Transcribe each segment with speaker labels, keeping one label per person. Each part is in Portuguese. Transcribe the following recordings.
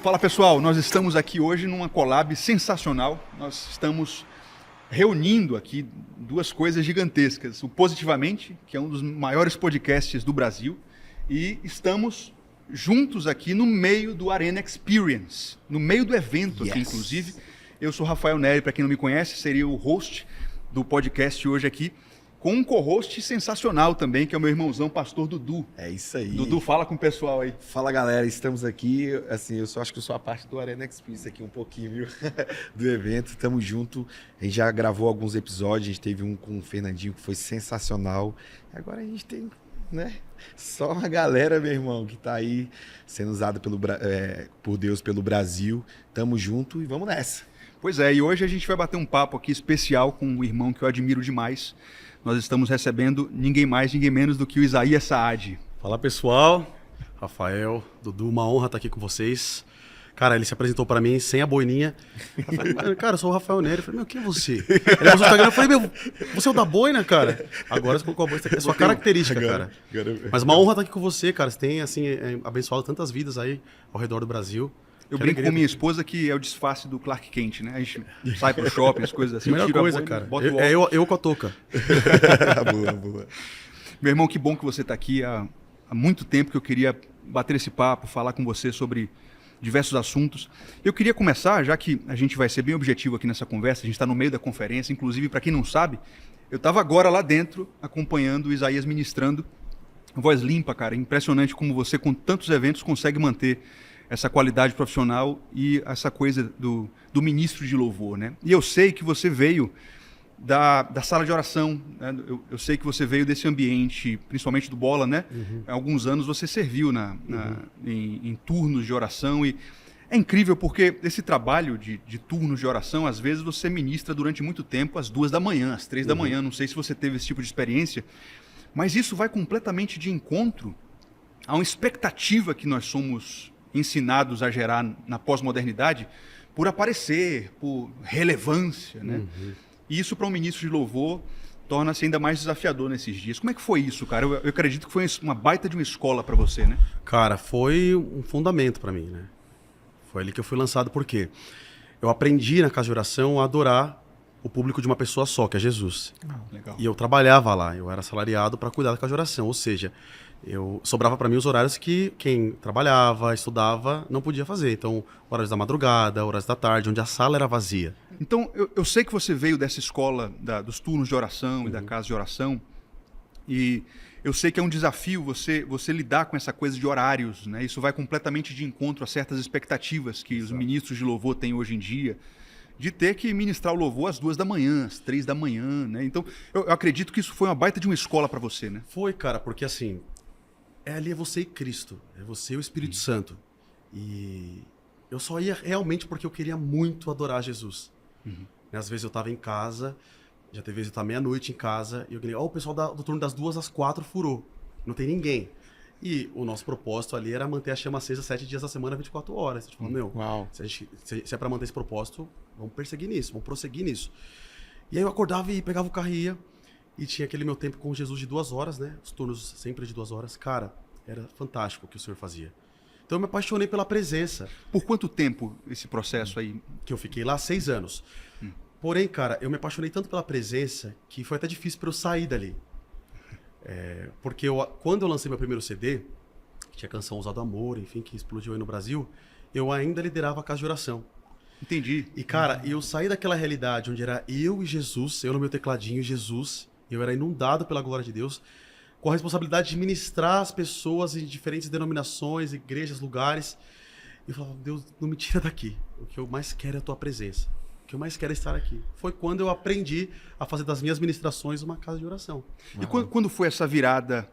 Speaker 1: Fala pessoal, nós estamos aqui hoje numa collab sensacional. Nós estamos reunindo aqui duas coisas gigantescas. O Positivamente, que é um dos maiores podcasts do Brasil, e estamos juntos aqui no meio do Arena Experience, no meio do evento aqui, inclusive. Eu sou Rafael Neri, para quem não me conhece, seria o host do podcast hoje aqui, com um co-host sensacional também, que é o meu irmãozão, pastor Dudu.
Speaker 2: É isso aí.
Speaker 1: Dudu, fala com o pessoal aí.
Speaker 2: Fala, galera, estamos aqui, assim, acho que eu sou a parte do Arena Experience aqui um pouquinho, viu? Do evento, estamos junto. A gente já gravou alguns episódios, a gente teve um com o Fernandinho que foi sensacional. Agora a gente tem, né, só uma galera, meu irmão, que tá aí sendo usada por Deus pelo Brasil. Tamo junto e vamos nessa.
Speaker 1: Pois é, e hoje a gente vai bater um papo aqui especial com um irmão que eu admiro demais. Nós estamos recebendo ninguém mais, ninguém menos do que o Isaías Saad.
Speaker 3: Fala pessoal, Rafael, Dudu, uma honra estar aqui com vocês. Cara, ele se apresentou para mim sem a boininha. Eu falei, cara, eu sou o Rafael Neri. Eu falei, meu, quem é você? Ele mostrou o Instagram, eu falei, meu, você é o da boina, cara? Agora você colocou a boina, isso aqui é sua característica, cara. Mas uma honra estar aqui com você, cara. Você tem, assim, abençoado tantas vidas aí ao redor do Brasil.
Speaker 1: Eu brinco com minha esposa que é o disfarce do Clark Kent, né? A gente sai pro shopping, as coisas assim.
Speaker 3: Melhor coisa, boina, cara. Eu com a touca.
Speaker 2: Boa, boa.
Speaker 1: Meu irmão, que bom que você está aqui. Há muito tempo que eu queria bater esse papo, falar com você sobre diversos assuntos. Eu queria começar, já que a gente vai ser bem objetivo aqui nessa conversa, a gente está no meio da conferência, inclusive, para quem não sabe, eu estava agora lá dentro, acompanhando o Isaías ministrando. Voz limpa, cara. Impressionante como você, com tantos eventos, consegue manter essa qualidade profissional e essa coisa do ministro de louvor, né? E eu sei que você veio da sala de oração, né? Eu sei que você veio desse ambiente, principalmente do Bola, né? Há alguns anos você serviu em turnos de oração e é incrível porque esse trabalho de turnos de oração, às vezes você ministra durante muito tempo, às 2 da manhã, às 3 da manhã, não sei se você teve esse tipo de experiência, mas isso vai completamente de encontro a uma expectativa que nós somos ensinados a gerar na pós-modernidade por aparecer, por relevância, né? E isso para um ministro de louvor torna-se ainda mais desafiador nesses dias. Como é que foi isso, cara? Eu acredito que foi uma baita de uma escola para você, né?
Speaker 3: Cara, foi um fundamento para mim, né? Foi ali que eu fui lançado, porque eu aprendi na casa de oração a adorar o público de uma pessoa só, que é Jesus.
Speaker 1: Legal.
Speaker 3: E eu trabalhava lá, eu era assalariado para cuidar da casa de oração, ou seja, sobrava para mim os horários que quem trabalhava, estudava, não podia fazer. Então, horários da madrugada, horários da tarde, onde a sala era vazia.
Speaker 1: Então, eu sei que você veio dessa escola dos turnos de oração e da casa de oração, e eu sei que é um desafio você lidar com essa coisa de horários, né? Isso vai completamente de encontro a certas expectativas que os ministros de louvor têm hoje em dia, de ter que ministrar o louvor às 2 da manhã, às 3 da manhã, né? Então, eu acredito que isso foi uma baita de uma escola para você, né?
Speaker 3: Foi, cara, porque assim, ali é você e Cristo, é você e o Espírito Santo. E eu só ia realmente porque eu queria muito adorar Jesus. Às vezes eu estava em casa, já teve vezes eu estava meia-noite em casa, e eu ganhei, o pessoal do turno das 2 às 4 furou, não tem ninguém. E o nosso propósito ali era manter a chama acesa 7 dias da semana, 24 horas. A gente falou,
Speaker 2: Uau.
Speaker 3: Se é para manter esse propósito, vamos perseguir nisso, vamos prosseguir nisso. E aí eu acordava e pegava o carro e ia. E tinha aquele meu tempo com Jesus de 2 horas, né? Os turnos sempre de 2 horas. Cara, era fantástico o que o Senhor fazia. Então eu me apaixonei pela presença.
Speaker 1: Por quanto tempo esse processo aí?
Speaker 3: Que eu fiquei lá 6 anos. Porém, cara, eu me apaixonei tanto pela presença que foi até difícil para eu sair dali. Porque quando eu lancei meu primeiro CD, que tinha a canção Ousado Amor, enfim, que explodiu aí no Brasil, eu ainda liderava a casa de oração.
Speaker 1: Entendi.
Speaker 3: E, cara, eu saí daquela realidade onde era eu e Jesus, eu no meu tecladinho e Jesus, eu era inundado pela glória de Deus, com a responsabilidade de ministrar as pessoas em diferentes denominações, igrejas, lugares. E eu falava, Deus, não me tira daqui. O que eu mais quero é a tua presença. O que eu mais quero é estar aqui. Foi quando eu aprendi a fazer das minhas ministrações uma casa de oração.
Speaker 1: E quando foi essa virada?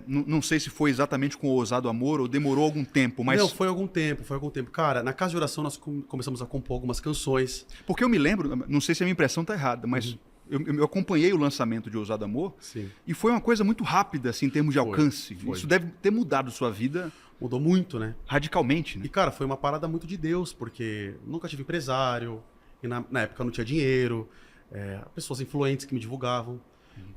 Speaker 1: Não sei se foi exatamente com o Ousado Amor ou demorou algum tempo, mas...
Speaker 3: Não, foi algum tempo. Cara, na casa de oração nós começamos a compor algumas canções.
Speaker 1: Porque eu me lembro, não sei se a minha impressão está errada, mas eu acompanhei o lançamento de Ousado Amor.
Speaker 3: Sim.
Speaker 1: E foi uma coisa muito rápida, assim, em termos de alcance.
Speaker 3: Foi.
Speaker 1: Isso deve ter mudado sua vida...
Speaker 3: Mudou muito, né?
Speaker 1: Radicalmente, né?
Speaker 3: E, cara, foi uma parada muito de Deus, porque nunca tive empresário, e na época não tinha dinheiro, pessoas influentes que me divulgavam.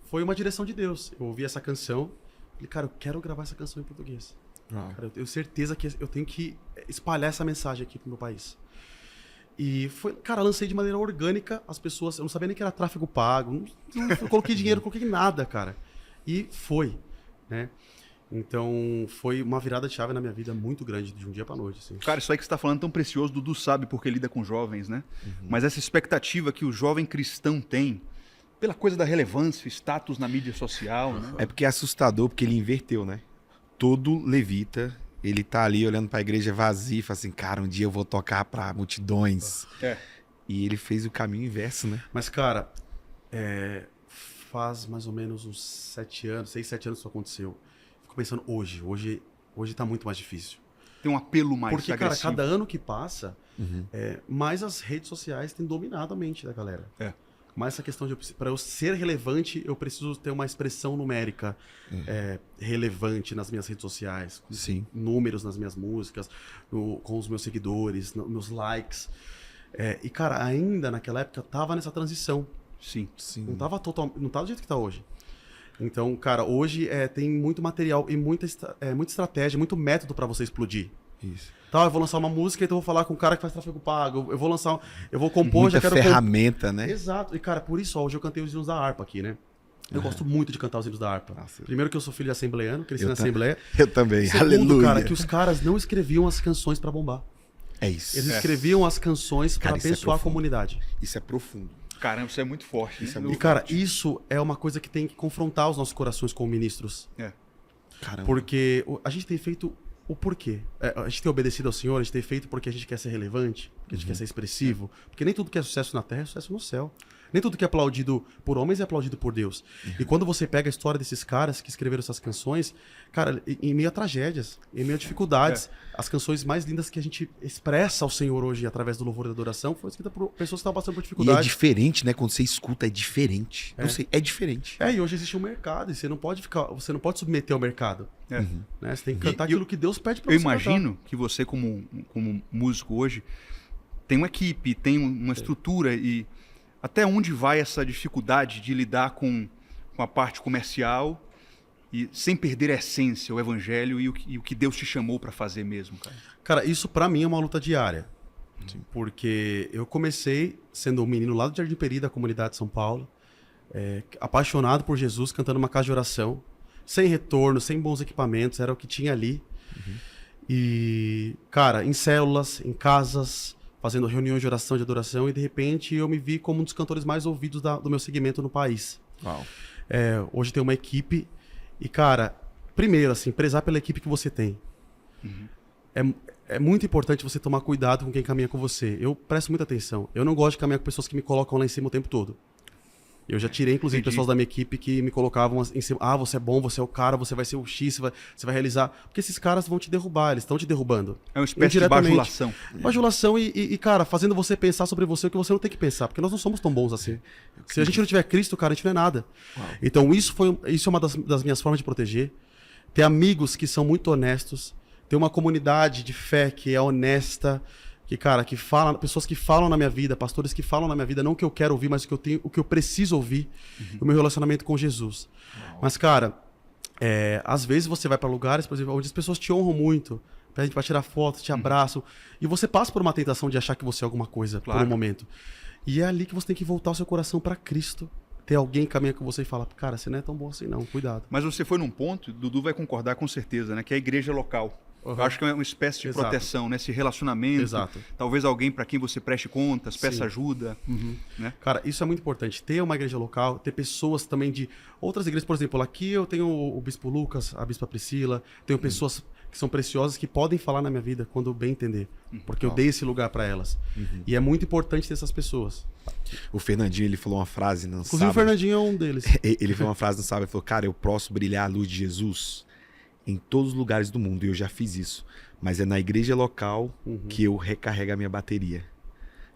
Speaker 3: Foi uma direção de Deus. Eu ouvi essa canção, falei, cara, eu quero gravar essa canção em português. Cara, eu tenho certeza que eu tenho que espalhar essa mensagem aqui pro meu país. E foi, cara, lancei de maneira orgânica as pessoas. Eu não sabia nem que era tráfego pago. Não coloquei dinheiro, coloquei nada, cara. E foi, né? Então, foi uma virada de chave na minha vida muito grande, de um dia pra noite, assim.
Speaker 1: Cara, isso aí que você tá falando é tão precioso, Dudu sabe porque lida com jovens, né? Mas essa expectativa que o jovem cristão tem, pela coisa da relevância, status na mídia social, né?
Speaker 2: É porque é assustador, porque ele inverteu, né? Todo levita, ele tá ali olhando pra igreja vazia e fala assim, cara, um dia eu vou tocar pra multidões.
Speaker 1: É.
Speaker 2: E ele fez o caminho inverso, né?
Speaker 3: Mas, cara, faz mais ou menos uns 7 anos, 6, 7 anos que isso aconteceu. Fico pensando hoje tá muito mais difícil.
Speaker 1: Tem um apelo mais
Speaker 3: Porque,
Speaker 1: agressivo.
Speaker 3: cara, cada ano que passa, mais as redes sociais têm dominado a mente da galera.
Speaker 1: É.
Speaker 3: Mais essa questão de, para eu ser relevante, eu preciso ter uma expressão numérica relevante nas minhas redes sociais.
Speaker 2: Sim.
Speaker 3: Números nas minhas músicas, com os meus seguidores, meus likes. E, cara, ainda naquela época tava nessa transição.
Speaker 1: Sim.
Speaker 3: Não tava do jeito que tá hoje. Então, cara, hoje tem muito material e muita estratégia, muito método para você explodir.
Speaker 2: Isso.
Speaker 3: Tá, eu vou lançar uma música, então eu vou falar com um cara que faz tráfego pago. Eu vou compor,
Speaker 2: Muita
Speaker 3: já quero
Speaker 2: ferramenta, né?
Speaker 3: Exato. E, cara, por isso, hoje eu cantei os hinos da harpa aqui, né? Eu gosto muito de cantar os hinos da harpa.
Speaker 2: Nossa.
Speaker 3: Primeiro que eu sou filho de assembleano, cresci na
Speaker 2: Eu
Speaker 3: Assembleia.
Speaker 2: Eu também,
Speaker 3: Segundo,
Speaker 2: aleluia.
Speaker 3: cara, que os caras não escreviam as canções pra bombar.
Speaker 2: É isso.
Speaker 3: Eles escreviam as canções pra
Speaker 2: Cara, isso é
Speaker 3: abençoar a
Speaker 2: profundo.
Speaker 3: comunidade.
Speaker 2: Isso é profundo.
Speaker 1: Caramba, isso é muito forte.
Speaker 2: Isso é
Speaker 1: né?
Speaker 2: muito
Speaker 3: E, cara, isso é uma coisa que tem que confrontar os nossos corações como ministros.
Speaker 1: É.
Speaker 2: Caramba.
Speaker 3: Porque a gente tem feito o porquê. A gente tem obedecido ao Senhor, a gente tem feito porque a gente quer ser relevante, porque a gente quer ser expressivo. Porque nem tudo que é sucesso na terra é sucesso no céu. Nem tudo que é aplaudido por homens é aplaudido por Deus. E quando você pega a história desses caras que escreveram essas canções, cara, em meio a tragédias, em meio a dificuldades, as canções mais lindas que a gente expressa ao Senhor hoje através do louvor e da adoração foram escritas por pessoas que estavam passando por
Speaker 2: E é
Speaker 3: dificuldade.
Speaker 2: diferente, né? Quando você escuta, é diferente. Não sei, é diferente.
Speaker 3: E hoje existe um mercado, e você não pode submeter ao mercado.
Speaker 1: É.
Speaker 3: Né? Você tem que cantar
Speaker 1: E
Speaker 3: aquilo que Deus pede pra
Speaker 1: Eu
Speaker 3: você
Speaker 1: imagino que você, como músico hoje, tem uma equipe, tem uma estrutura e até onde vai essa dificuldade de lidar com a parte comercial e sem perder a essência, o evangelho e o que Deus te chamou para fazer mesmo, cara?
Speaker 3: Cara, isso pra mim é uma luta diária. Porque eu comecei sendo um menino lá do Jardim Peri, da comunidade de São Paulo, apaixonado por Jesus, cantando uma casa de oração, sem retorno, sem bons equipamentos, era o que tinha ali. E, cara, em células, em casas, fazendo reuniões de oração, de adoração, e de repente eu me vi como um dos cantores mais ouvidos do meu segmento no país.
Speaker 2: Uau.
Speaker 3: Hoje tem uma equipe e, cara, primeiro, assim, prezar pela equipe que você tem. É muito importante você tomar cuidado com quem caminha com você. Eu presto muita atenção. Eu não gosto de caminhar com pessoas que me colocam lá em cima o tempo todo. Eu já tirei, inclusive,
Speaker 1: Entendi.
Speaker 3: pessoas da minha equipe que me colocavam em cima. Ah, você é bom, você é o cara, você vai ser o X, você vai realizar. Porque esses caras vão te derrubar, eles estão te derrubando.
Speaker 1: É uma espécie de
Speaker 3: Indiretamente.
Speaker 1: bajulação.
Speaker 3: Bajulação e, cara, fazendo você pensar sobre você o que você não tem que pensar. Porque nós não somos tão bons assim. Se a gente não tiver Cristo, cara, a gente não é nada. Então, isso é uma das minhas formas de proteger. Ter amigos que são muito honestos. Ter uma comunidade de fé que é honesta. Que, cara, pessoas que falam na minha vida, pastores que falam na minha vida, não o que eu quero ouvir, mas o que eu preciso ouvir, o meu relacionamento com Jesus. Mas, cara, às vezes você vai para lugares, por exemplo, onde as pessoas te honram muito, pedem para tirar foto, te abraçam, e você passa por uma tentação de achar que você é alguma coisa por um momento. E é ali que você tem que voltar o seu coração para Cristo. Ter alguém que caminha com você e fala, cara, você não é tão bom assim não, cuidado.
Speaker 1: Mas você foi num ponto, Dudu vai concordar com certeza, né? Que é a igreja local. Eu acho que é uma espécie de proteção, né? Esse relacionamento.
Speaker 3: Exato.
Speaker 1: Talvez alguém para quem você preste contas, peça
Speaker 3: Sim.
Speaker 1: ajuda. Né?
Speaker 3: Cara, isso é muito importante. Ter uma igreja local, ter pessoas também de outras igrejas. Por exemplo, aqui eu tenho o Bispo Lucas, a Bispa Priscila, tenho pessoas que são preciosas que podem falar na minha vida quando eu bem entender. Porque eu dei esse lugar para elas. E é muito importante ter essas pessoas.
Speaker 2: O Fernandinho, ele falou uma frase no
Speaker 3: Inclusive
Speaker 2: sábado.
Speaker 3: o Fernandinho é um deles.
Speaker 2: Ele falou uma frase no sábado, ele falou, cara, eu posso brilhar a luz de Jesus em todos os lugares do mundo, e eu já fiz isso. Mas é na igreja local que eu recarrego a minha bateria.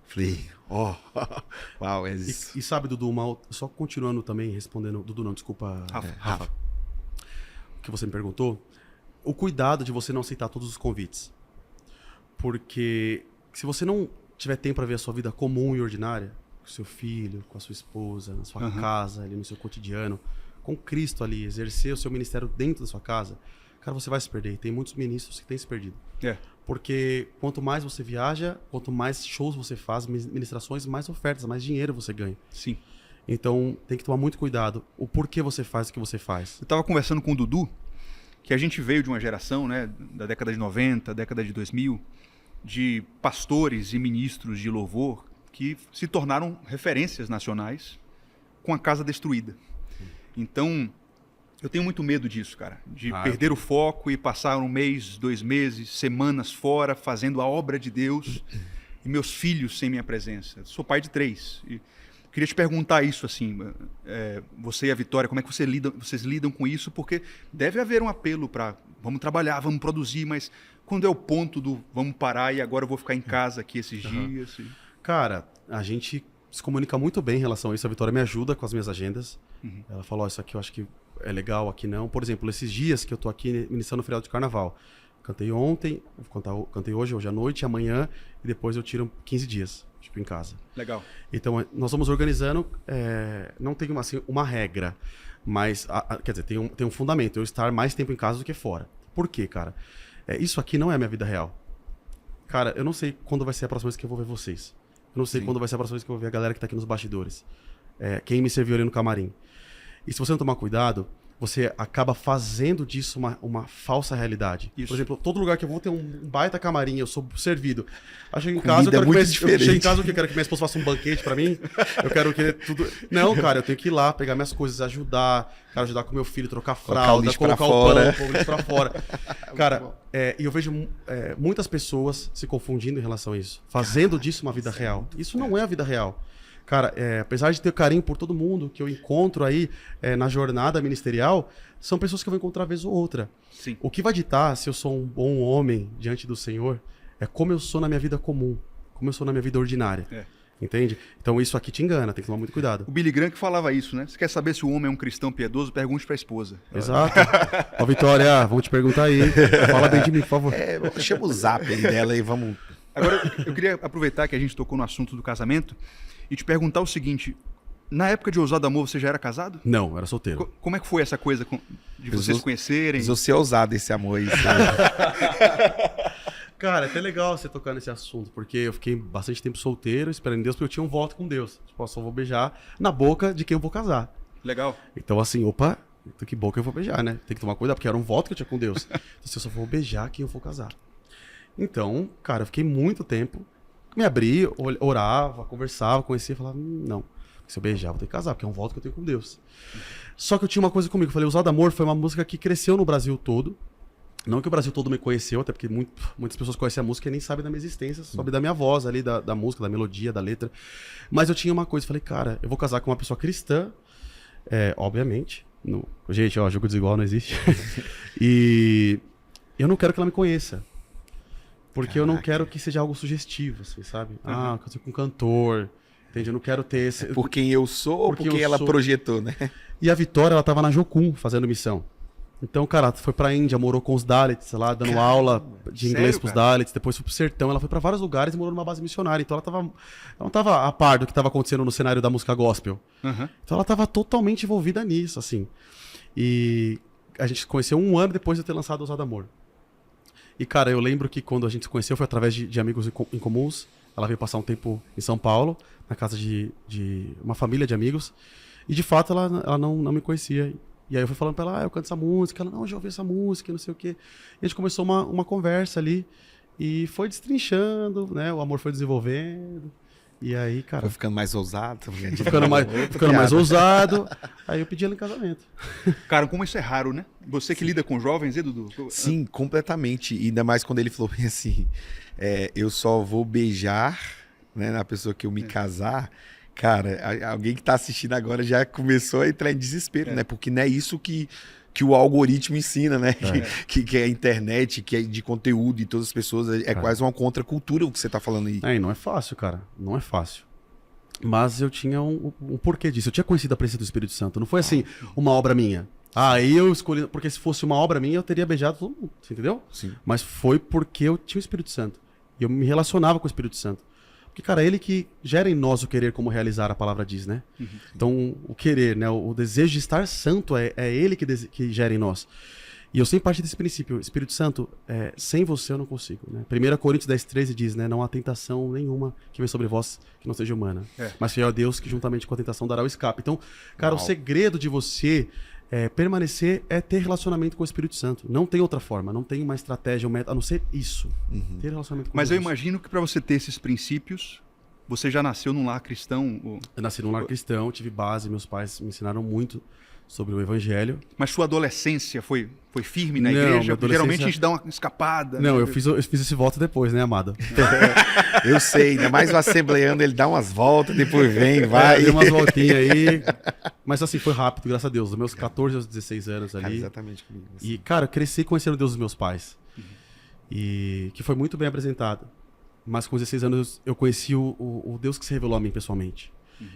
Speaker 2: Falei, uau, é isso.
Speaker 3: E sabe, Dudu, só continuando também, respondendo... Dudu não, desculpa.
Speaker 1: Rafa.
Speaker 3: O que você me perguntou. O cuidado de você não aceitar todos os convites. Porque se você não tiver tempo para ver a sua vida comum e ordinária, com seu filho, com a sua esposa, na sua casa, ali no seu cotidiano, com Cristo ali, exercer o seu ministério dentro da sua casa, cara, você vai se perder. E tem muitos ministros que têm se perdido.
Speaker 1: É.
Speaker 3: Porque quanto mais você viaja, quanto mais shows você faz, ministrações, mais ofertas, mais dinheiro você ganha.
Speaker 1: Sim.
Speaker 3: Então, tem que tomar muito cuidado. O porquê você faz o que você faz.
Speaker 1: Eu estava conversando com o Dudu, que a gente veio de uma geração, né, da década de 90, década de 2000, de pastores e ministros de louvor que se tornaram referências nacionais com a casa destruída. Então, eu tenho muito medo disso, cara, de perder o foco e passar um mês, 2 meses, semanas fora, fazendo a obra de Deus e meus filhos sem minha presença. Eu sou pai de 3 e queria te perguntar isso, assim, você e a Vitória, como é que vocês lidam com isso? Porque deve haver um apelo para vamos trabalhar, vamos produzir, mas quando é o ponto do vamos parar e agora eu vou ficar em casa aqui esses dias?
Speaker 3: Cara, a gente se comunica muito bem em relação a isso. A Vitória me ajuda com as minhas agendas. Ela falou, isso aqui eu acho que é legal, aqui não. Por exemplo, esses dias que eu tô aqui iniciando o feriado de carnaval. Cantei ontem, cantei hoje à noite, e amanhã, e depois eu tiro 15 dias. Tipo, em casa.
Speaker 1: Legal.
Speaker 3: Então, nós vamos organizando, não tem uma regra, mas, quer dizer, tem um fundamento, eu estar mais tempo em casa do que fora. Por quê, cara? Isso aqui não é a minha vida real. Cara, eu não sei quando vai ser a próxima vez que eu vou ver vocês. Eu não sei quando vai ser a próxima vez que eu vou ver a galera que tá aqui nos bastidores. Quem me serviu ali no camarim. E se você não tomar cuidado, você acaba fazendo disso uma falsa realidade. Isso. Por exemplo, todo lugar que eu vou ter um baita camarim, eu sou servido. Achei em casa, eu chego em casa, eu quero que minha esposa faça um banquete pra mim. Eu quero que tudo... Não, cara, eu tenho que ir lá, pegar minhas coisas, ajudar. Quero ajudar com meu filho, trocar fralda, colocar o pão, pôr o lixo pra fora. Cara, e eu vejo muitas pessoas se confundindo em relação a isso. Fazendo disso uma vida real. Isso não é a vida real. Cara, apesar de ter carinho por todo mundo que eu encontro aí na jornada ministerial, são pessoas que eu vou encontrar vez ou outra.
Speaker 1: Sim.
Speaker 3: O que vai ditar se eu sou um bom homem diante do Senhor é como eu sou na minha vida comum, como eu sou na minha vida ordinária. Entende? Então isso aqui te engana, tem que tomar muito cuidado.
Speaker 1: O Billy Graham que falava isso, né? Você quer saber se o homem é um cristão piedoso? Pergunte pra esposa.
Speaker 3: Exato. Ó, Vitória, vamos te perguntar aí. Fala bem de mim, por favor.
Speaker 2: Chama o zap aí dela e vamos...
Speaker 1: Agora, eu queria aproveitar que a gente tocou no assunto do casamento e te perguntar o seguinte: na época de Ousado Amor, você já era casado?
Speaker 3: Não, era solteiro.
Speaker 1: Como é que foi essa coisa de vocês se conhecerem?
Speaker 2: Precisou ser ousado esse amor aí.
Speaker 3: Cara, é até legal você tocar nesse assunto, porque eu fiquei bastante tempo solteiro, esperando Deus, porque eu tinha um voto com Deus. Tipo, eu só vou beijar na boca de quem eu vou casar.
Speaker 1: Legal.
Speaker 3: Então, assim, opa, que boca eu vou beijar, né? Tem que tomar cuidado, porque era um voto que eu tinha com Deus. Então, eu só vou beijar quem eu for casar. Então, cara, eu fiquei muito tempo, me abri, orava, conversava, conhecia, falava, não, se eu beijar, vou ter que casar, porque é um voto que eu tenho com Deus. Só que eu tinha uma coisa comigo, eu falei, Ousado Amor foi uma música que cresceu no Brasil todo. Não que o Brasil todo me conheceu, até porque muitas pessoas conhecem a música e nem sabem da minha existência, sabem da minha voz ali, da música, da melodia, da letra. Mas eu tinha uma coisa, falei, cara, eu vou casar com uma pessoa cristã, obviamente. Gente, ó, jogo desigual não existe. E eu não quero que ela me conheça. Porque eu não quero que seja algo sugestivo, assim, sabe? Eu casei com um cantor, entende? Eu não quero ter esse...
Speaker 2: Por quem eu sou ou por quem ela projetou, né?
Speaker 3: E a Vitória, ela tava na Jocum, fazendo missão. Então, cara, foi pra Índia, morou com os Dalits lá, dando aula de inglês pros Dalits. Depois foi pro sertão, ela foi pra vários lugares e morou numa base missionária. Então ela não tava a par do que tava acontecendo no cenário da música gospel. Então ela tava totalmente envolvida nisso, assim. E a gente se conheceu 1 ano depois de eu ter lançado Ousado Amor. E, cara, eu lembro que quando a gente se conheceu foi através de amigos em comuns. Ela veio passar um tempo em São Paulo, na casa de uma família de amigos. E, de fato, ela não me conhecia. E aí eu fui falando pra ela, eu canto essa música. Ela, não, já ouvi essa música, não sei o quê. E a gente começou uma conversa ali. E foi destrinchando, né? O amor foi desenvolvendo. E aí, cara...
Speaker 2: Foi ficando mais ousado.
Speaker 3: Ficando mais ousado. Aí eu pedi ela em casamento.
Speaker 1: Cara, como isso é raro, né? Você que lida com jovens, Dudu?
Speaker 2: Sim, completamente. E ainda mais quando ele falou assim, eu só vou beijar, né, na pessoa que eu me casar. Cara, alguém que tá assistindo agora já começou a entrar em desespero, né? Porque não é isso que o algoritmo ensina, né? Que é a internet, que é de conteúdo e todas as pessoas. É quase uma contracultura o que você tá falando aí.
Speaker 3: E não é fácil, cara. Não é fácil. Mas eu tinha um porquê disso. Eu tinha conhecido a presença do Espírito Santo. Não foi assim, uma obra minha. Aí eu escolhi... Porque se fosse uma obra minha, eu teria beijado todo mundo. Você entendeu?
Speaker 2: Sim.
Speaker 3: Mas foi porque eu tinha o Espírito Santo. E eu me relacionava com o Espírito Santo. Porque, cara, é ele que gera em nós o querer como realizar, a palavra diz, né? Então, o querer, né? O desejo de estar santo é ele que gera em nós. E eu sempre parti desse princípio. Espírito Santo, sem você eu não consigo. Né? 1 Coríntios 10:13 diz, né? Não há tentação nenhuma que vem sobre vós que não seja humana. Mas fiel a Deus que juntamente com a tentação dará o escape. Então, cara, o segredo de você permanecer é ter relacionamento com o Espírito Santo. Não tem outra forma. Não tem uma estratégia, um método, a não ser isso. Ter relacionamento com
Speaker 1: Mas
Speaker 3: Jesus.
Speaker 1: eu imagino que para você ter esses princípios, você já nasceu num lar cristão.
Speaker 3: Eu nasci num lar cristão, tive base, meus pais me ensinaram muito sobre o evangelho.
Speaker 1: Mas sua adolescência foi firme na
Speaker 3: Não,
Speaker 1: igreja?
Speaker 3: minha
Speaker 1: Porque geralmente a
Speaker 3: adolescência-
Speaker 1: gente dá uma escapada.
Speaker 3: Não,
Speaker 1: né?
Speaker 3: eu fiz esse voto depois, né, amado?
Speaker 2: Eu sei, ainda mais o assembleando, ele dá umas voltas, depois vem, vai.
Speaker 3: Dei umas voltinhas aí. Mas assim, foi rápido, graças a Deus. Dos meus 14 aos 16 anos
Speaker 2: Cara,
Speaker 3: ali.
Speaker 2: exatamente comigo. assim.
Speaker 3: E, cara, eu cresci conhecendo o Deus dos meus pais. E que foi muito bem apresentado. Mas com 16 anos eu conheci o Deus que se revelou a mim pessoalmente.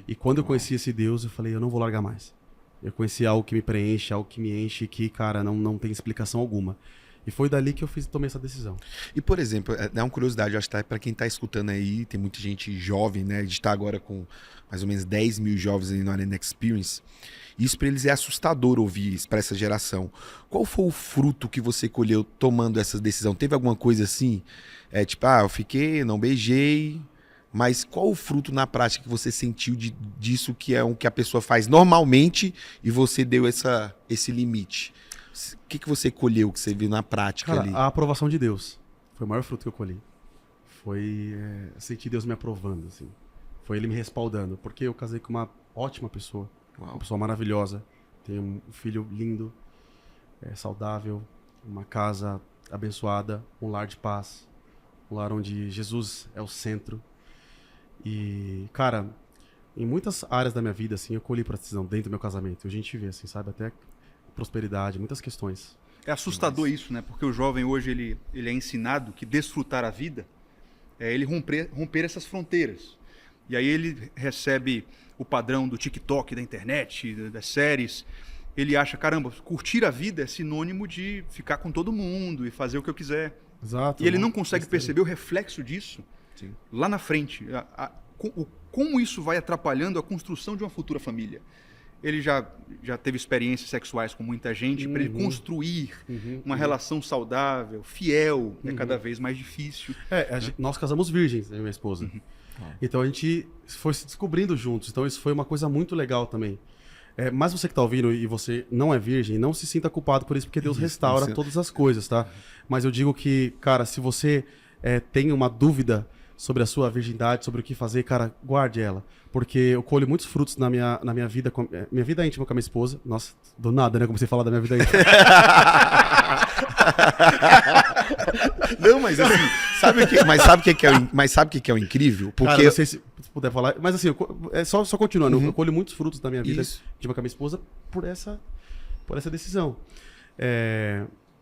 Speaker 3: E quando eu conheci esse Deus, eu falei, eu não vou largar mais. Eu conheci algo que me preenche, algo que me enche, que, cara, não tem explicação alguma. E foi dali que eu tomei essa decisão.
Speaker 2: E, por exemplo, dá uma curiosidade, eu acho que para quem está escutando aí, tem muita gente jovem, né? A gente está agora com mais ou menos 10 mil jovens aí no Arena Experience. Isso para eles é assustador ouvir isso para essa geração. Qual foi o fruto que você colheu tomando essa decisão? Teve alguma coisa assim? Eu fiquei, não beijei, mas qual o fruto na prática que você sentiu disso que é o que a pessoa faz normalmente e você deu esse limite? O que você colheu, que você viu na prática
Speaker 3: Cara,
Speaker 2: ali?
Speaker 3: a aprovação de Deus foi o maior fruto que eu colhi. Foi sentir Deus me aprovando, assim. Foi Ele me respaldando, porque eu casei com uma ótima pessoa, uma pessoa maravilhosa. Tenho um filho lindo, saudável, uma casa abençoada, um lar de paz, um lar onde Jesus é o centro. E, cara, em muitas áreas da minha vida, assim, eu colhi decisão dentro do meu casamento. A gente vê, assim, sabe, até prosperidade, muitas questões.
Speaker 1: É assustador isso, né? Porque o jovem hoje ele é ensinado que desfrutar a vida é ele romper essas fronteiras. E aí ele recebe o padrão do TikTok, da internet, das séries. Ele acha, caramba, curtir a vida é sinônimo de ficar com todo mundo e fazer o que eu quiser.
Speaker 3: Exato.
Speaker 1: E ele não consegue perceber o reflexo disso lá na frente. Como isso vai atrapalhando a construção de uma futura família. Ele já teve experiências sexuais com muita gente, para ele construir uma relação saudável, fiel, é cada vez mais difícil.
Speaker 3: Nós casamos virgens, eu e minha esposa. Então a gente foi se descobrindo juntos. Então isso foi uma coisa muito legal também. Mas você que está ouvindo e você não é virgem, não se sinta culpado por isso, porque Deus restaura todas as coisas, tá? Mas eu digo que, cara, se você tem uma dúvida sobre a sua virgindade, sobre o que fazer, cara, guarde ela. Porque eu colho muitos frutos na minha vida, minha vida íntima com a minha esposa. Nossa, do nada, né? Comecei a falar da minha vida íntima.
Speaker 2: Não, mas assim, sabe o que é o incrível? Porque
Speaker 3: Cara, não sei se puder falar, mas assim, só continuando, eu colho muitos frutos da minha vida íntima com a minha esposa por essa decisão.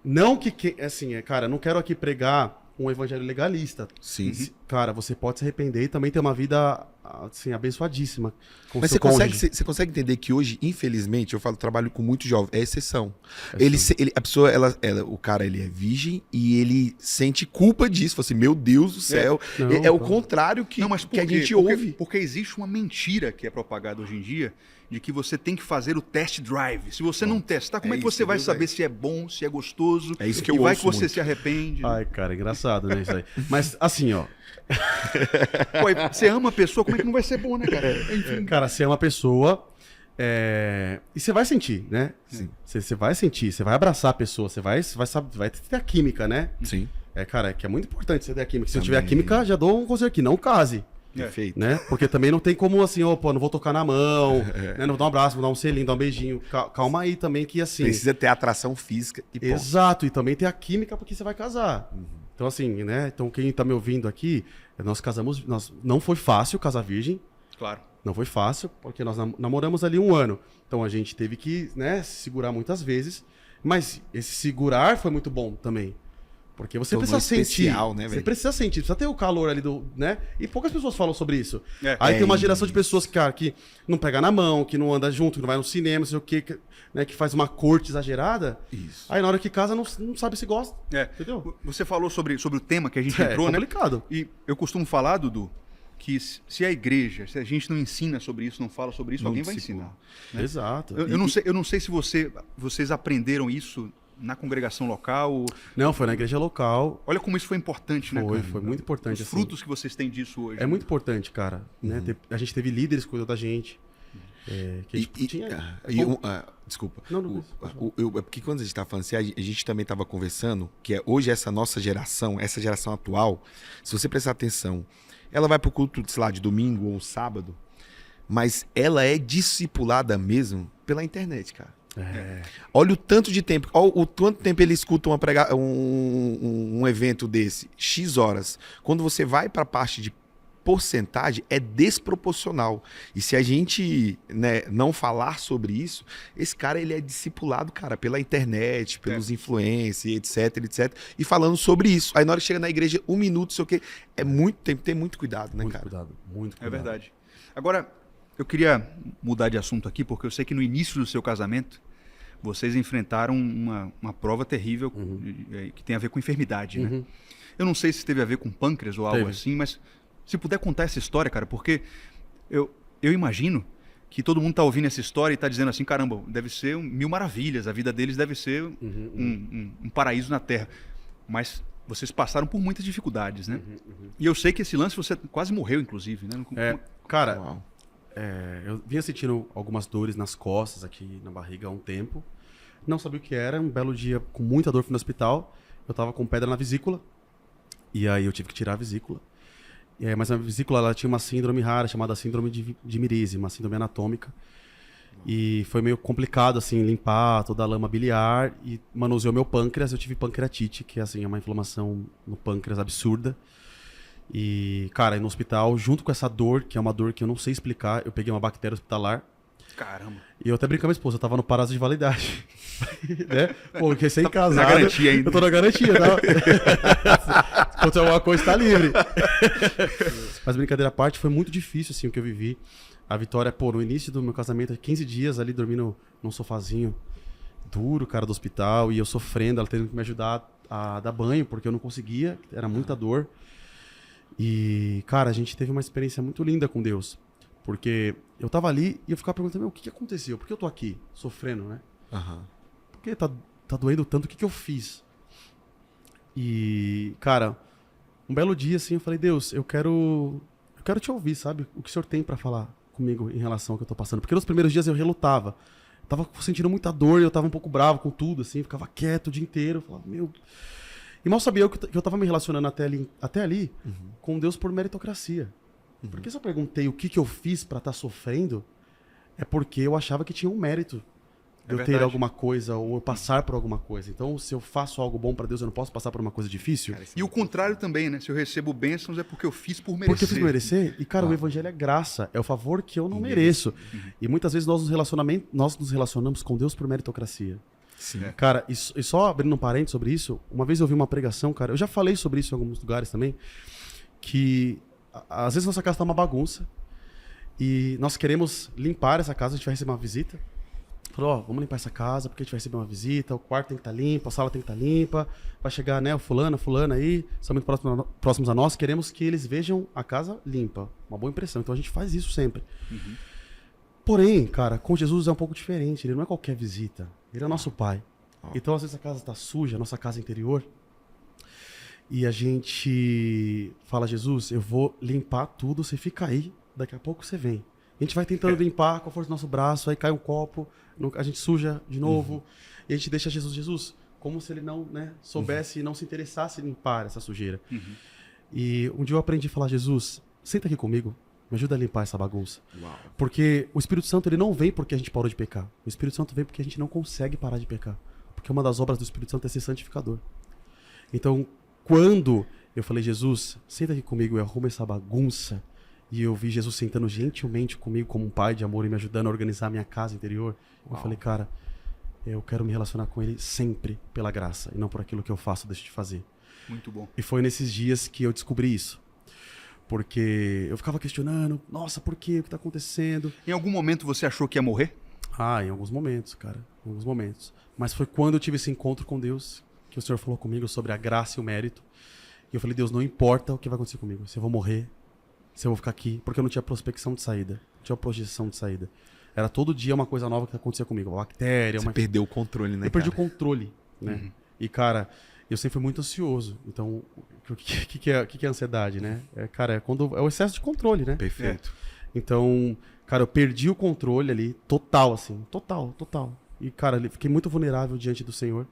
Speaker 3: Não que assim, cara, não quero aqui pregar um evangelho legalista.
Speaker 2: Sim.
Speaker 3: Cara, você pode se arrepender e também ter uma vida assim, abençoadíssima com
Speaker 2: Mas
Speaker 3: seu cônjuge.
Speaker 2: você consegue entender que hoje, infelizmente, trabalho com muito jovem, é exceção.
Speaker 3: Exceção.
Speaker 2: A pessoa, o cara, ele é virgem e ele sente culpa disso. Fala assim, meu Deus do céu. O contrário que a gente ouve.
Speaker 1: Porque existe uma mentira que é propagada hoje em dia de que você tem que fazer o test drive. Se você não testar, como é que você vai saber se é bom, se é gostoso?
Speaker 2: É isso que eu
Speaker 1: e vai
Speaker 2: ouço
Speaker 1: que você
Speaker 2: muito.
Speaker 1: se arrepende.
Speaker 3: Ai, cara, engraçado, né, isso aí. Mas assim, ó.
Speaker 1: Pô, você ama a pessoa, como é que não vai ser bom, né, cara? Enfim.
Speaker 3: Cara, você é uma pessoa. E você vai sentir, né?
Speaker 2: Sim.
Speaker 3: Você vai sentir, você vai abraçar a pessoa, você vai ter a química, né?
Speaker 2: Sim.
Speaker 3: Cara, que é muito importante você ter a química. Se não
Speaker 2: Também.
Speaker 3: tiver a química, já dou um conselho aqui, não case.
Speaker 2: Perfeito.
Speaker 3: Né? Porque também não tem como assim, opa, não vou tocar na mão, né? Não vou dar um abraço, vou dar um selinho, dar um beijinho. Calma aí também que assim...
Speaker 2: Precisa ter atração física e ponto.
Speaker 3: Exato, e também ter a química porque você vai casar. Então assim, né? Então quem tá me ouvindo aqui, nós casamos... Não foi fácil casar virgem.
Speaker 1: Claro.
Speaker 3: Não foi fácil, porque nós namoramos ali 1 ano. Então a gente teve que, né, se segurar muitas vezes. Mas esse segurar foi muito bom também. Porque você
Speaker 2: Tornou
Speaker 3: precisa sentir.
Speaker 2: especial, né,
Speaker 3: você
Speaker 2: velho?
Speaker 3: precisa sentir, precisa ter o calor ali né? E poucas pessoas falam sobre isso. Aí tem uma geração de pessoas que não pega na mão, que não anda junto, que não vai no cinema, não sei o quê, né? Que faz uma corte exagerada.
Speaker 2: Isso.
Speaker 3: Aí na hora que casa não sabe se gosta. Entendeu?
Speaker 1: Você falou sobre o tema que a gente entrou, né?
Speaker 3: É complicado.
Speaker 1: E eu costumo falar, Dudu, que se a igreja, se a gente não ensina sobre isso, não fala sobre isso, alguém vai ensinar. Né?
Speaker 3: Exato.
Speaker 1: Eu não sei se vocês aprenderam isso na congregação local?
Speaker 3: Não, foi na igreja local.
Speaker 1: Olha como isso foi importante, né, cara?
Speaker 3: Foi muito importante.
Speaker 1: Os frutos que vocês têm disso hoje.
Speaker 3: É muito importante, cara. Né? A gente teve líderes que cuidou da gente.
Speaker 2: Desculpa.
Speaker 3: Não,
Speaker 2: É porque quando a gente estava falando assim, a gente também estava conversando que hoje essa nossa geração, essa geração atual, se você prestar atenção, ela vai pro culto, sei lá, de domingo ou sábado, mas ela é discipulada mesmo pela internet, cara. Olha o tanto de tempo, olha o quanto tempo ele escuta um evento desse, X horas. Quando você vai para a parte de porcentagem, é desproporcional. E se a gente, né, não falar sobre isso, esse cara ele é discipulado, cara, pela internet, pelos influencers, etc. E falando sobre isso. Aí na hora que chega na igreja, 1 minuto, sei o quê, tem que ter muito cuidado, né,
Speaker 3: muito
Speaker 2: cara?
Speaker 3: Muito cuidado.
Speaker 1: É verdade. Agora, eu queria mudar de assunto aqui, porque eu sei que no início do seu casamento, vocês enfrentaram uma prova terrível que tem a ver com enfermidade, né? Eu não sei se teve a ver com pâncreas ou algo assim, mas se puder contar essa história, cara, porque eu imagino que todo mundo tá ouvindo essa história e tá dizendo assim, caramba, deve ser mil maravilhas, a vida deles deve ser um paraíso na Terra. Mas vocês passaram por muitas dificuldades, né? E eu sei que esse lance você quase morreu, inclusive, né?
Speaker 3: Cara, eu vinha sentindo algumas dores nas costas, aqui na barriga há um tempo. Não sabia o que era. Um belo dia, com muita dor, fui no hospital. Eu tava com pedra na vesícula. E aí eu tive que tirar a vesícula. Mas a vesícula ela tinha uma síndrome rara, chamada síndrome de Merise, uma síndrome anatômica. E foi meio complicado, assim, limpar toda a lama biliar. E manuseou meu pâncreas. Eu tive pancreatite, que assim, é uma inflamação no pâncreas absurda. E, cara, aí no hospital, junto com essa dor, que é uma dor que eu não sei explicar, eu peguei uma bactéria hospitalar.
Speaker 1: Caramba.
Speaker 3: E eu até brinquei com a minha esposa, eu tava no prazo de validade. Né? Pô, recém-casado.
Speaker 1: Na garantia ainda.
Speaker 3: Eu tô na garantia, tá? Se acontecer alguma coisa, tá livre. Mas brincadeira à parte, foi muito difícil, assim, o que eu vivi. A Vitória, pô, no início do meu casamento, 15 dias ali dormindo num sofazinho duro, cara, do hospital, e eu sofrendo, ela tendo que me ajudar a dar banho, porque eu não conseguia, era muita dor. E, cara, a gente teve uma experiência muito linda com Deus. Porque eu tava ali e eu ficava perguntando, o que aconteceu? Por que eu tô aqui, sofrendo, né? Por que tá doendo tanto? O que eu fiz? E, cara, um belo dia, assim, eu falei, Deus, eu quero te ouvir, sabe? O que o Senhor tem pra falar comigo em relação ao que eu tô passando. Porque nos primeiros dias eu relutava. Eu tava sentindo muita dor e eu tava um pouco bravo com tudo, assim. Ficava quieto o dia inteiro. Eu falava, meu... E mal sabia eu que eu tava me relacionando até ali com Deus por meritocracia. Porque se eu perguntei o que eu fiz pra estar sofrendo, é porque eu achava que tinha um mérito de eu ter alguma coisa ou eu passar por alguma coisa. Então, se eu faço algo bom pra Deus, eu não posso passar por uma coisa difícil?
Speaker 1: Cara, e o contrário também, né? Se eu recebo bênçãos é porque eu fiz por merecer.
Speaker 3: Porque eu fiz por merecer? E, cara, o evangelho é graça. É o favor que eu não mereço. E muitas vezes nós nos relacionamos com Deus por meritocracia.
Speaker 2: Sim.
Speaker 3: Cara, e só abrindo um parênteses sobre isso, uma vez eu vi uma pregação, cara, eu já falei sobre isso em alguns lugares também, que às vezes nossa casa tá uma bagunça e nós queremos limpar essa casa, a gente vai receber uma visita. Falou, vamos limpar essa casa porque a gente vai receber uma visita, o quarto tem que estar limpo, a sala tem que estar limpa, vai chegar, né, o fulano, a fulana aí, são muito próximos a nós, queremos que eles vejam a casa limpa, uma boa impressão, então a gente faz isso sempre. Porém, cara, com Jesus é um pouco diferente, ele não é qualquer visita, ele é nosso pai. Então às vezes a casa está suja, a nossa casa interior, e a gente fala, Jesus, eu vou limpar tudo, você fica aí, daqui a pouco você vem. A gente vai tentando limpar com a força do nosso braço, aí cai um copo, a gente suja de novo, e a gente deixa Jesus, como se ele não, né, soubesse e não se interessasse em limpar essa sujeira. E um dia eu aprendi a falar, Jesus, senta aqui comigo, me ajuda a limpar essa bagunça.
Speaker 2: Uau.
Speaker 3: Porque o Espírito Santo ele não vem porque a gente parou de pecar. O Espírito Santo vem porque a gente não consegue parar de pecar. Porque uma das obras do Espírito Santo é ser santificador. Então, quando eu falei, Jesus, senta aqui comigo e arruma essa bagunça, e eu vi Jesus sentando gentilmente comigo como um pai de amor e me ajudando a organizar a minha casa interior, eu falei, cara, eu quero me relacionar com ele sempre pela graça e não por aquilo que eu faço ou deixo de fazer.
Speaker 1: Muito bom.
Speaker 3: E foi nesses dias que eu descobri isso. Porque eu ficava questionando, nossa, por quê? O que tá acontecendo?
Speaker 1: Em algum momento você achou que ia morrer?
Speaker 3: Em alguns momentos, cara. Em alguns momentos. Mas foi quando eu tive esse encontro com Deus que o Senhor falou comigo sobre a graça e o mérito. E eu falei, Deus, não importa o que vai acontecer comigo. Se eu vou morrer, se eu vou ficar aqui. Porque eu não tinha prospecção de saída. Não tinha projeção de saída. Era todo dia uma coisa nova que acontecia comigo. Uma bactéria.
Speaker 2: Você perdeu o controle, né,
Speaker 3: Eu perdi o controle. né? E, cara, eu sempre fui muito ansioso. Então, o que é ansiedade, né? Cara, é o excesso de controle, né?
Speaker 2: Perfeito.
Speaker 3: Então, cara, eu perdi o controle ali, total, assim. Total. E, cara, fiquei muito vulnerável diante do Senhor.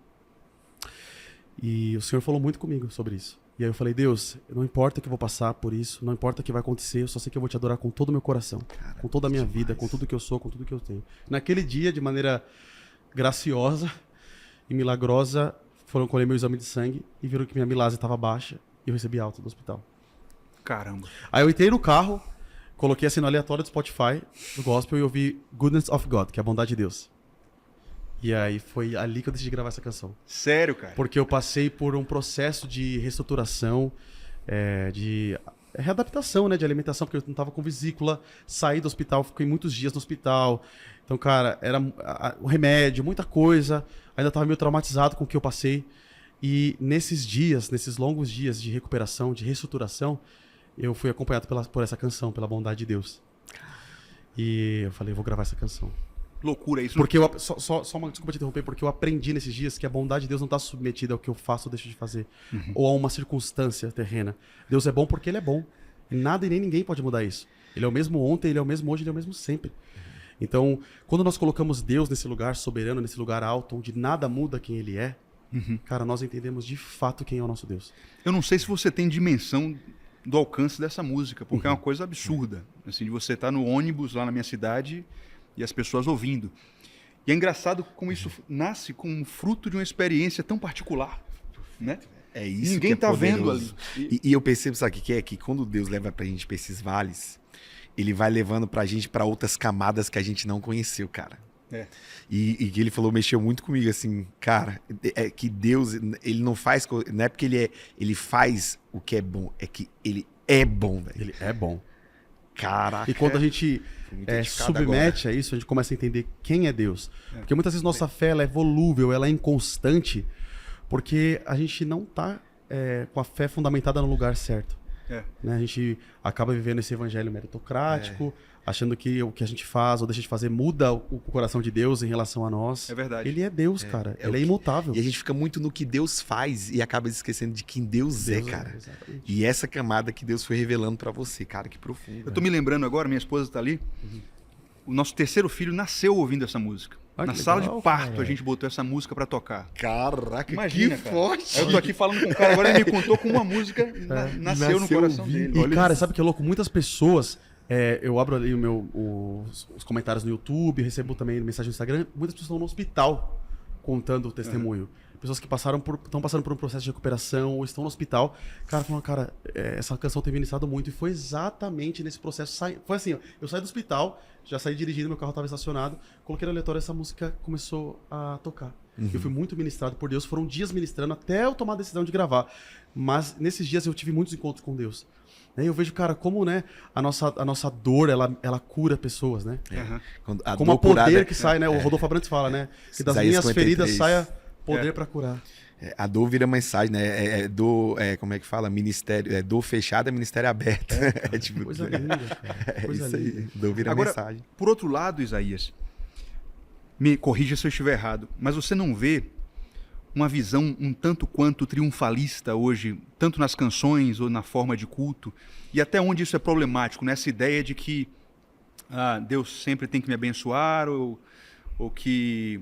Speaker 3: E o Senhor falou muito comigo sobre isso. E aí eu falei, Deus, não importa que eu vou passar por isso, não importa o que vai acontecer, eu só sei que eu vou te adorar com todo o meu coração, com toda a minha vida, com tudo que eu sou, com tudo que eu tenho. Naquele dia, de maneira graciosa e milagrosa, foram colher meu exame de sangue e viram que minha milase estava baixa e eu recebi alta do hospital.
Speaker 1: Caramba.
Speaker 3: Aí eu entrei no carro, coloquei assim no aleatório do Spotify, do gospel, e ouvi Goodness of God, que é a bondade de Deus. E aí foi ali que eu decidi gravar essa canção.
Speaker 1: Sério, cara?
Speaker 3: Porque eu passei por um processo de reestruturação, de readaptação, né, de alimentação, porque eu não estava com vesícula, saí do hospital, fiquei muitos dias no hospital. Então, cara, era o remédio, muita coisa, ainda estava meio traumatizado com o que eu passei. E nesses longos dias de recuperação, de reestruturação, eu fui acompanhado por essa canção, pela bondade de Deus. E eu falei, vou gravar essa canção.
Speaker 1: Loucura isso.
Speaker 3: Porque desculpa te interromper, porque eu aprendi nesses dias que a bondade de Deus não está submetida ao que eu faço ou deixo de fazer, ou a uma circunstância terrena. Deus é bom porque Ele é bom. E nada e nem ninguém pode mudar isso. Ele é o mesmo ontem, Ele é o mesmo hoje, Ele é o mesmo sempre. Então, quando nós colocamos Deus nesse lugar soberano, nesse lugar alto, onde nada muda quem Ele é, cara, nós entendemos de fato quem é o nosso Deus.
Speaker 1: Eu não sei se você tem dimensão do alcance dessa música, porque é uma coisa absurda. Assim, de você estar no ônibus lá na minha cidade e as pessoas ouvindo. E é engraçado como isso nasce como fruto de uma experiência tão particular, né?
Speaker 2: É isso.
Speaker 1: Ninguém
Speaker 2: que é
Speaker 1: tá vendo
Speaker 2: poderoso.
Speaker 1: ali.
Speaker 2: E eu percebo, sabe o que é? Que quando Deus leva pra gente pra esses vales, Ele vai levando pra gente pra outras camadas que a gente não conheceu, cara.
Speaker 1: É.
Speaker 2: E que Ele falou, mexeu muito comigo, assim, cara, é que Deus, Ele não faz, não é porque Ele faz o que é bom, é que Ele é bom, velho.
Speaker 3: Ele é bom.
Speaker 2: Caraca.
Speaker 3: E quando a gente
Speaker 2: muito edificado
Speaker 3: submete a isso, a gente começa a entender quem é Deus. Porque muitas vezes nossa fé ela é volúvel, ela é inconstante, porque a gente não está com a fé fundamentada no lugar certo. Né? A gente acaba vivendo esse evangelho meritocrático, achando que o que a gente faz ou deixa de fazer muda o coração de Deus em relação a nós.
Speaker 1: É verdade.
Speaker 3: Ele é Deus, cara. Ele é imutável.
Speaker 2: E a gente fica muito no que Deus faz e acaba esquecendo de quem Deus é, cara.
Speaker 3: Exatamente.
Speaker 2: E essa camada que Deus foi revelando pra você, cara, que profundo.
Speaker 1: Eu tô me lembrando agora, minha esposa tá ali, o nosso terceiro filho nasceu ouvindo essa música.
Speaker 3: Ah,
Speaker 1: Na
Speaker 3: que
Speaker 1: sala
Speaker 3: legal,
Speaker 1: de parto
Speaker 3: cara.
Speaker 1: a gente botou essa música pra tocar.
Speaker 2: Caraca,
Speaker 1: Imagina,
Speaker 2: que
Speaker 1: cara.
Speaker 2: forte!
Speaker 1: Aí eu tô aqui falando com o cara, agora ele me contou como uma música nasceu no coração
Speaker 2: ouvindo.
Speaker 1: dele.
Speaker 3: E, cara, sabe que é louco? Muitas pessoas. Eu abro ali os comentários no YouTube, recebo também mensagem no Instagram. Muitas pessoas estão no hospital contando o testemunho. Pessoas que estão passando por um processo de recuperação ou estão no hospital. Cara, falando, cara, essa canção tem me ministrado muito. E foi exatamente nesse processo. Foi assim, ó, eu saí do hospital, já saí dirigindo, meu carro estava estacionado, coloquei no aleatório, essa música começou a tocar. Eu fui muito ministrado por Deus. Foram dias ministrando até eu tomar a decisão de gravar. Mas nesses dias eu tive muitos encontros com Deus. E eu vejo, cara, como, né, a nossa dor, ela cura pessoas, né? Como a poder que sai, né? O Rodolfo Abrantes fala, né? Que das
Speaker 2: Isaías
Speaker 3: minhas
Speaker 2: 53.
Speaker 3: feridas saia poder pra curar.
Speaker 2: A dor vira mensagem, né? Como é que fala? Ministério. Dor fechada, ministério aberto. Tipo,
Speaker 3: Coisa linda, cara. Coisa
Speaker 2: isso
Speaker 3: linda.
Speaker 2: aí. Dor vira
Speaker 1: Agora,
Speaker 2: mensagem.
Speaker 1: por outro lado, Isaías, me corrija se eu estiver errado, mas você não vê uma visão um tanto quanto triunfalista hoje, tanto nas canções ou na forma de culto, e até onde isso é problemático, nessa ideia de que Deus sempre tem que me abençoar, ou que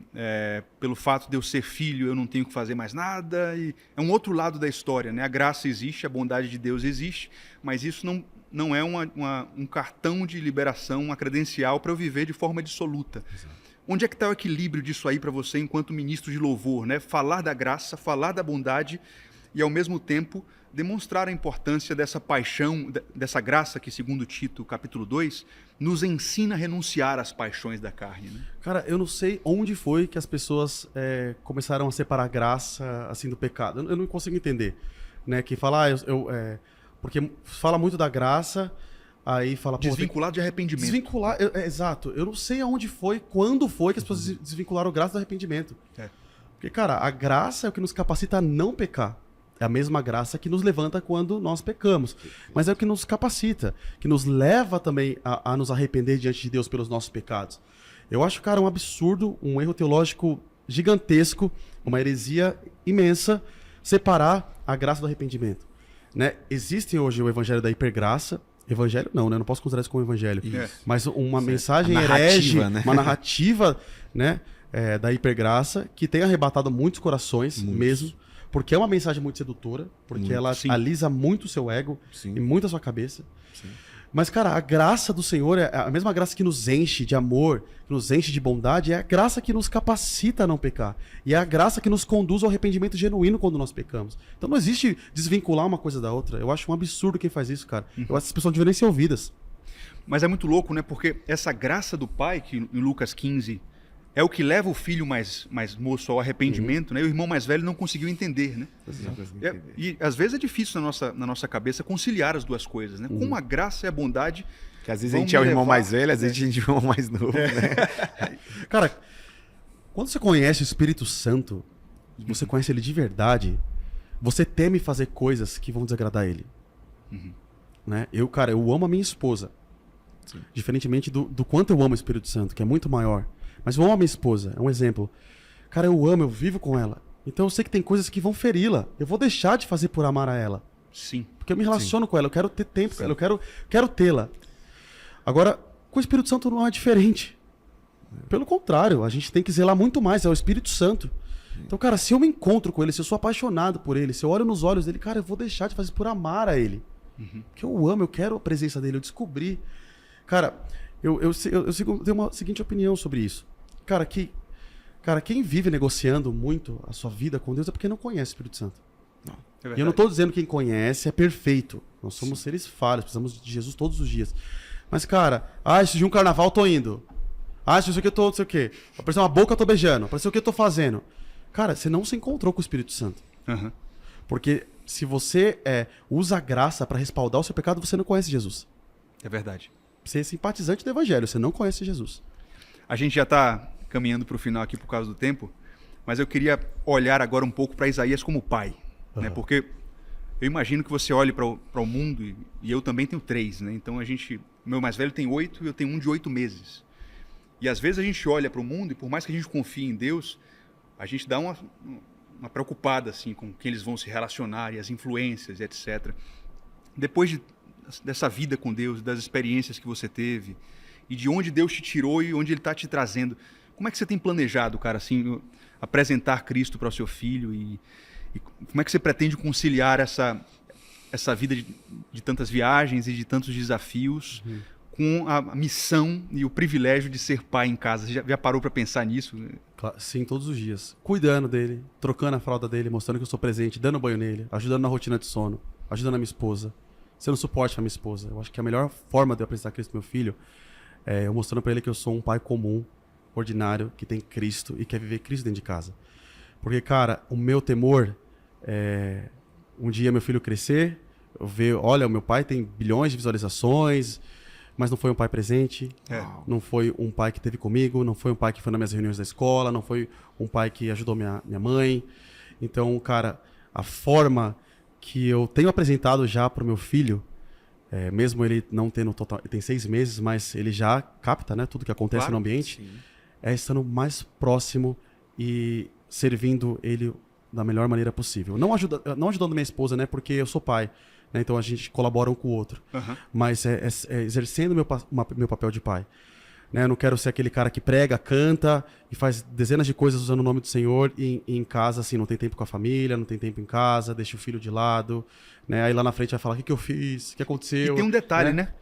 Speaker 1: pelo fato de eu ser filho eu não tenho que fazer mais nada. E é um outro lado da história, né? A graça existe, a bondade de Deus existe, mas isso não é um cartão de liberação, uma credencial para eu viver de forma dissoluta. Exato. Onde é que está o equilíbrio disso aí para você enquanto ministro de louvor, né? Falar da graça, falar da bondade e, ao mesmo tempo, demonstrar a importância dessa paixão, dessa graça que, segundo Tito, capítulo 2, nos ensina a renunciar às paixões da carne, né?
Speaker 3: Cara, eu não sei onde foi que as pessoas começaram a separar a graça assim, do pecado. Eu não consigo entender. Né? Que fala, porque fala muito da graça... Aí fala,
Speaker 1: desvinculado de arrependimento.
Speaker 3: Desvincular, exato. Eu não sei aonde foi, quando foi que as pessoas desvincularam a graça do arrependimento. Porque, cara, a graça é o que nos capacita a não pecar. É a mesma graça que nos levanta quando nós pecamos. Mas é o que nos capacita, que nos leva também a nos arrepender diante de Deus pelos nossos pecados. Eu acho, cara, um absurdo, um erro teológico gigantesco, uma heresia imensa, separar a graça do arrependimento. Né? Existe hoje o evangelho da hipergraça. Evangelho não, né? Eu não posso considerar isso como evangelho. Mas uma mensagem herege,
Speaker 2: né?
Speaker 3: uma narrativa, né? Da hipergraça, que tem arrebatado muitos corações mesmo, porque é uma mensagem muito sedutora, porque ela alisa muito o seu ego e muito a sua cabeça.
Speaker 2: Sim.
Speaker 3: Mas, cara, a graça do Senhor é a mesma graça que nos enche de amor, que nos enche de bondade, é a graça que nos capacita a não pecar. E é a graça que nos conduz ao arrependimento genuíno quando nós pecamos. Então não existe desvincular uma coisa da outra. Eu acho um absurdo quem faz isso, cara. Eu acho que as pessoas não deveriam nem ser ouvidas.
Speaker 1: Mas é muito louco, né? Porque essa graça do pai, que em Lucas 15 é o que leva o filho mais moço ao arrependimento, né? E o irmão mais velho não conseguiu entender, né? E às vezes é difícil na nossa cabeça conciliar as duas coisas, né? Como a graça e a bondade.
Speaker 2: Que às vezes a gente é o irmão mais velho, às vezes a gente é o irmão mais novo, né?
Speaker 3: Cara, quando você conhece o Espírito Santo, você conhece ele de verdade, você teme fazer coisas que vão desagradar ele. Né? Eu amo a minha esposa. Diferentemente do quanto eu amo o Espírito Santo, que é muito maior. Mas eu amo a minha esposa, é um exemplo. Cara, eu vivo com ela. Então eu sei que tem coisas que vão feri-la. Eu vou deixar de fazer por amar a ela.
Speaker 1: Sim.
Speaker 3: Porque eu me relaciono com ela, eu quero ter tempo com ela, eu quero tê-la. Agora, com o Espírito Santo não é diferente. Pelo contrário, a gente tem que zelar muito mais, é o Espírito Santo. Então, cara, se eu me encontro com ele, se eu sou apaixonado por ele, se eu olho nos olhos dele, cara, eu vou deixar de fazer por amar a ele. Porque eu amo, eu quero a presença dele, eu descobri. Cara, eu tenho uma seguinte opinião sobre isso. Cara, quem vive negociando muito a sua vida com Deus é porque não conhece o Espírito Santo.
Speaker 1: É
Speaker 3: e eu não estou dizendo que quem conhece é perfeito. Nós somos seres falhos, precisamos de Jesus todos os dias. Mas, cara, se de um carnaval eu tô indo. Se isso aqui eu tô, não sei o quê. Apareceu uma boca, eu tô beijando. Apareceu o que eu tô fazendo. Cara, você não se encontrou com o Espírito Santo. Porque se você usa a graça para respaldar o seu pecado, você não conhece Jesus.
Speaker 1: É verdade.
Speaker 3: Você é simpatizante do Evangelho, você não conhece Jesus.
Speaker 1: A gente já está caminhando para o final aqui por causa do tempo, mas eu queria olhar agora um pouco para Isaías como pai, né? Porque eu imagino que você olhe para o mundo, e eu também tenho 3, né? Então meu mais velho tem 8 e eu tenho um de 8 meses. E às vezes a gente olha para o mundo e por mais que a gente confie em Deus, a gente dá uma preocupada assim, com quem eles vão se relacionar e as influências, etc. Depois dessa vida com Deus, das experiências que você teve e de onde Deus te tirou e onde Ele está te trazendo, como é que você tem planejado, cara, assim, apresentar Cristo para o seu filho e como é que você pretende conciliar essa vida de tantas viagens e de tantos desafios com a missão e o privilégio de ser pai em casa? Você já parou para pensar nisso?
Speaker 3: Sim, todos os dias. Cuidando dele, trocando a fralda dele, mostrando que eu sou presente, dando banho nele, ajudando na rotina de sono, ajudando a minha esposa, sendo suporte para minha esposa. Eu acho que a melhor forma de eu apresentar Cristo pro meu filho é eu mostrando para ele que eu sou um pai comum, ordinário, que tem Cristo e quer viver Cristo dentro de casa. Porque, cara, o meu temor é um dia meu filho crescer, eu ver, olha, o meu pai tem bilhões de visualizações, mas não foi um pai presente, não foi um pai que esteve comigo, não foi um pai que foi nas minhas reuniões da escola, não foi um pai que ajudou minha mãe. Então, cara, a forma que eu tenho apresentado já para o meu filho, mesmo ele não tendo total, ele tem 6 meses, mas ele já capta, né, tudo que acontece no ambiente, estando mais próximo e servindo ele da melhor maneira possível. Não ajudando minha esposa, né, porque eu sou pai, né, então a gente colabora um com o outro, mas exercendo meu papel de pai. Né, eu não quero ser aquele cara que prega, canta e faz dezenas de coisas usando o nome do Senhor e em casa, assim, não tem tempo com a família, não tem tempo em casa, deixa o filho de lado, né? Aí lá na frente vai falar, o que eu fiz? O que aconteceu?
Speaker 1: E tem um detalhe, né?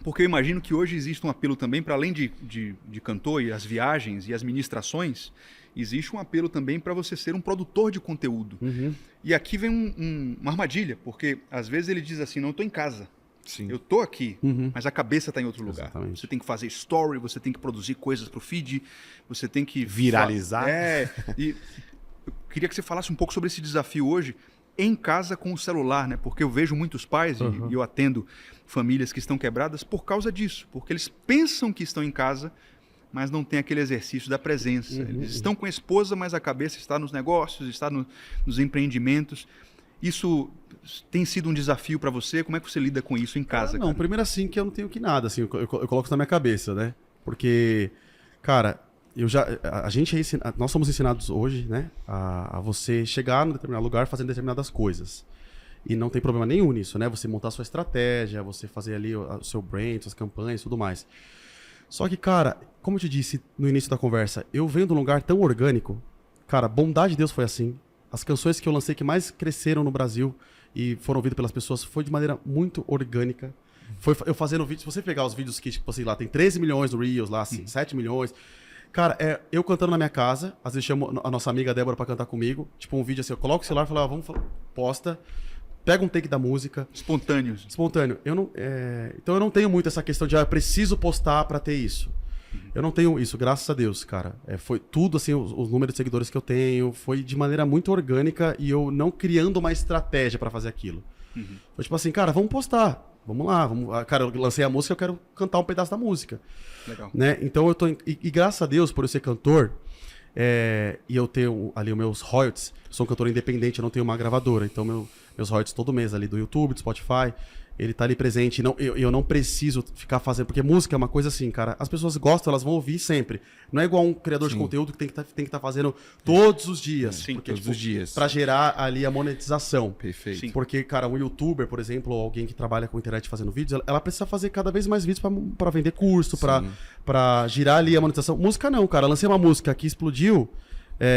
Speaker 1: Porque eu imagino que hoje existe um apelo também, para além de cantor e as viagens e as ministrações, existe um apelo também para você ser um produtor de conteúdo. E aqui vem uma armadilha, porque às vezes ele diz assim, não, estou em casa. Eu tô aqui, mas a cabeça está em outro lugar. Você tem que fazer story, você tem que produzir coisas para o feed, você tem que
Speaker 2: viralizar.
Speaker 1: E eu queria que você falasse um pouco sobre esse desafio hoje em casa com o celular, né? Porque eu vejo muitos pais e eu atendo famílias que estão quebradas por causa disso, porque eles pensam que estão em casa, mas não tem aquele exercício da presença. Eles estão com a esposa, mas a cabeça está nos negócios, está nos empreendimentos. Isso tem sido um desafio para você? Como é que você lida com isso em casa?
Speaker 3: Não, primeiro assim que eu não tenho que nada, assim, eu coloco isso na minha cabeça, né? Porque, cara, nós somos ensinados hoje, né, a você chegar em determinado lugar fazendo determinadas coisas. E não tem problema nenhum nisso, né? Você montar sua estratégia, você fazer ali o seu brand, suas campanhas e tudo mais. Só que, cara, como eu te disse no início da conversa, eu venho de um lugar tão orgânico. Cara, Bondade de Deus foi assim. As canções que eu lancei que mais cresceram no Brasil e foram ouvidas pelas pessoas foi de maneira muito orgânica. Foi eu fazendo vídeos, se você pegar os vídeos que, tipo assim, lá tem 13 milhões no Reels, lá assim, 7 milhões. Cara, eu cantando na minha casa, às vezes chamo a nossa amiga Débora pra cantar comigo, tipo um vídeo assim, eu coloco o celular e falo, posta, pega um take da música.
Speaker 1: Espontâneos.
Speaker 3: Espontâneo. Então eu não tenho muito essa questão de, eu preciso postar pra ter isso. Eu não tenho isso, graças a Deus, cara. Foi tudo, assim, os números de seguidores que eu tenho, foi de maneira muito orgânica e eu não criando uma estratégia pra fazer aquilo. Foi tipo assim, cara, vamos postar. Vamos lá, cara, eu lancei a música, eu quero cantar um pedaço da música. Legal. Né? Então eu tô. E graças a Deus, por eu ser cantor, e eu tenho ali os meus royalties, eu sou um cantor independente, eu não tenho uma gravadora. Então meus royalties todo mês ali do YouTube, do Spotify, ele tá ali presente. Eu não preciso ficar fazendo, porque música é uma coisa assim, cara. As pessoas gostam, elas vão ouvir sempre. Não é igual um criador de conteúdo que tem que estar fazendo todos os dias.
Speaker 1: Sim,
Speaker 3: porque,
Speaker 2: todos os dias.
Speaker 3: Pra gerar ali a monetização.
Speaker 2: Perfeito.
Speaker 1: Sim.
Speaker 3: Porque, cara, um youtuber, por exemplo, ou alguém que trabalha com internet fazendo vídeos, ela precisa fazer cada vez mais vídeos pra vender curso, pra girar ali a monetização. Música não, cara. Eu lancei uma música que explodiu,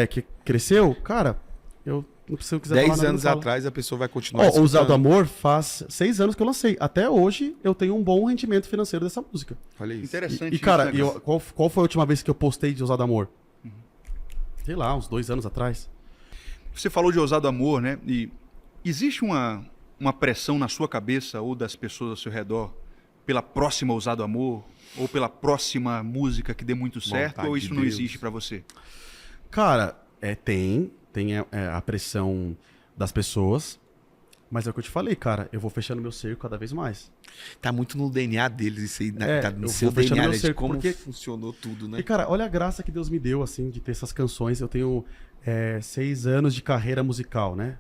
Speaker 3: que cresceu, cara, eu não preciso quiser
Speaker 2: 10
Speaker 3: falar nada,
Speaker 2: anos atrás a pessoa vai continuar
Speaker 3: escutando. Ousado Amor faz 6 anos que eu lancei. Até hoje eu tenho um bom rendimento financeiro dessa música.
Speaker 2: Olha isso.
Speaker 1: Interessante.
Speaker 3: E cara,
Speaker 1: isso, né,
Speaker 3: qual foi a última vez que eu postei de Ousado Amor? Sei lá, uns 2 anos atrás.
Speaker 1: Você falou de Ousado Amor, né? E existe uma pressão na sua cabeça ou das pessoas ao seu redor pela próxima Ousado Amor ou pela próxima música que dê muito certo, ou isso não existe pra você?
Speaker 3: Cara, tem a pressão das pessoas, mas é o que eu te falei, cara, eu vou fechando meu cerco cada vez mais.
Speaker 2: Tá muito no DNA deles isso aí, né? Tá no
Speaker 3: eu
Speaker 2: seu
Speaker 3: vou fechando
Speaker 2: DNA,
Speaker 3: meu
Speaker 2: né, de
Speaker 3: cerco,
Speaker 2: como
Speaker 3: porque
Speaker 2: funcionou tudo, né?
Speaker 3: E, cara, olha a graça que Deus me deu, assim, de ter essas canções. Eu tenho 6 anos de carreira musical, né?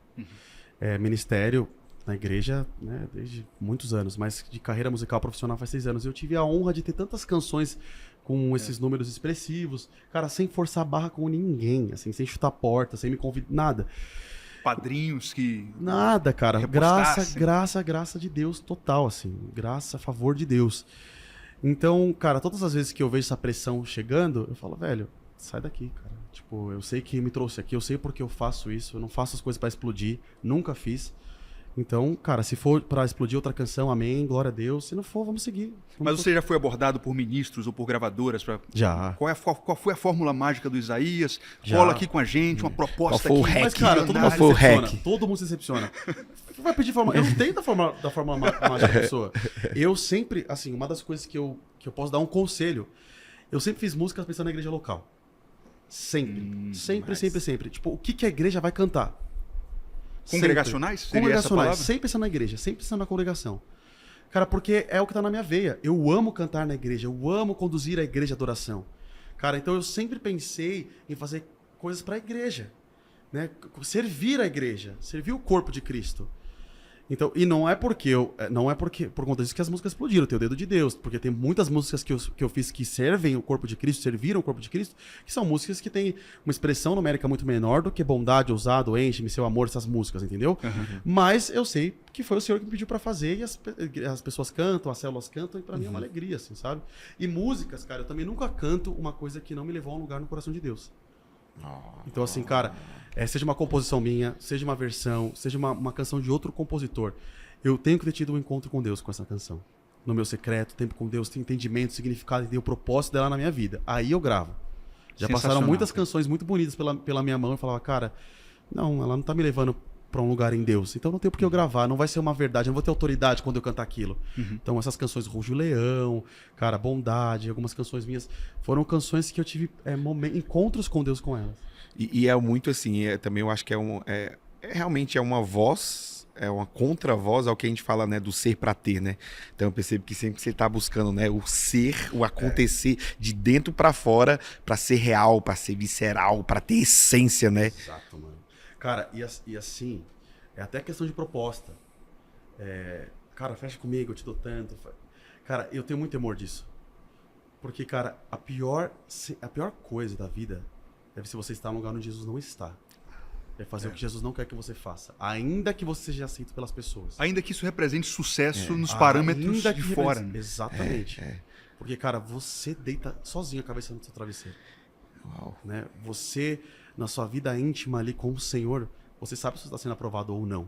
Speaker 3: Ministério na igreja, né? Desde muitos anos, mas de carreira musical profissional faz 6 anos. Eu tive a honra de ter tantas canções com esses números expressivos, cara, sem forçar a barra com ninguém, assim, sem chutar porta, sem me convidar, nada.
Speaker 1: Padrinhos que...
Speaker 3: Nada, cara.
Speaker 1: repostassem.
Speaker 3: Graça de Deus total, assim. Graça, a favor de Deus. Então, cara, todas as vezes que eu vejo essa pressão chegando, eu falo, velho, sai daqui, cara. Tipo, eu sei que me trouxe aqui, eu sei porque eu faço isso, eu não faço as coisas pra explodir, nunca fiz. Então, cara, se for pra explodir outra canção, amém, glória a Deus. Se não for, vamos seguir.
Speaker 1: Mas você já foi abordado por ministros ou por gravadoras?
Speaker 3: Já.
Speaker 1: Qual foi a fórmula mágica do Isaías?
Speaker 3: Já.
Speaker 1: Cola aqui com a gente, uma proposta
Speaker 2: Qual foi o
Speaker 1: aqui.
Speaker 2: hack?
Speaker 3: Mas, cara, todo mundo se
Speaker 2: Foi o
Speaker 3: decepciona.
Speaker 2: hack.
Speaker 3: Todo mundo se decepciona. Você vai pedir fórmula. Eu não tenho da fórmula mágica da pessoa. Eu sempre, assim, uma das coisas que eu posso dar um conselho, eu sempre fiz músicas pensando na igreja local. Sempre. Tipo, o que a igreja vai cantar?
Speaker 1: Congregacionais? Seria essa
Speaker 3: Congregacionais.
Speaker 1: palavra?
Speaker 3: Sempre pensando na igreja, sempre pensando na congregação. Cara, porque é o que tá na minha veia. Eu amo cantar na igreja, eu amo conduzir a igreja à adoração. Cara, então eu sempre pensei em fazer coisas pra igreja, né? Servir a igreja, servir o corpo de Cristo. Então, e não é por conta disso que as músicas explodiram, tem o dedo de Deus, porque tem muitas músicas que eu fiz que servem o corpo de Cristo, serviram o corpo de Cristo, que são músicas que têm uma expressão numérica muito menor do que Bondade, Ousado, Enche-me, Seu Amor, essas músicas, entendeu? Mas eu sei que foi o Senhor que me pediu pra fazer e as pessoas cantam, as células cantam, e pra mim é uma alegria, assim, sabe? E músicas, cara, eu também nunca canto uma coisa que não me levou a um lugar no coração de Deus. Então, assim, cara, seja uma composição minha, seja uma versão, seja uma canção de outro compositor, eu tenho que ter tido um encontro com Deus com essa canção. No meu secreto, tempo com Deus, tem entendimento, significado e o propósito dela na minha vida. Aí eu gravo. Já passaram muitas canções muito bonitas pela minha mão e eu falava, cara, não, ela não tá me levando pra um lugar em Deus. Então não tem por que eu gravar, não vai ser uma verdade, eu não vou ter autoridade quando eu cantar aquilo. Então essas canções, Ruge o Leão, cara, Bondade, algumas canções minhas, foram canções que eu tive encontros com Deus com elas.
Speaker 2: E é muito assim, também eu acho que realmente é uma voz, é uma contravoz ao que a gente fala, né, do ser pra ter, né? Então eu percebo que sempre você tá buscando, né, o ser, o acontecer de dentro pra fora, pra ser real, pra ser visceral, pra ter essência, né?
Speaker 3: Exato, mano. Cara, e assim, é até questão de proposta. Cara, fecha comigo, eu te dou tanto. Cara, eu tenho muito temor disso. Porque, cara, a pior coisa da vida deve ser você estar num lugar onde Jesus não está. É fazer o que Jesus não quer que você faça. Ainda que você seja aceito pelas pessoas.
Speaker 1: Ainda que isso represente sucesso nos parâmetros de fora. Né?
Speaker 3: Exatamente. Porque, cara, você deita sozinho a cabeça no seu travesseiro.
Speaker 2: Uau.
Speaker 3: Né? Você, na sua vida íntima ali com o Senhor, você sabe se você está sendo aprovado ou não.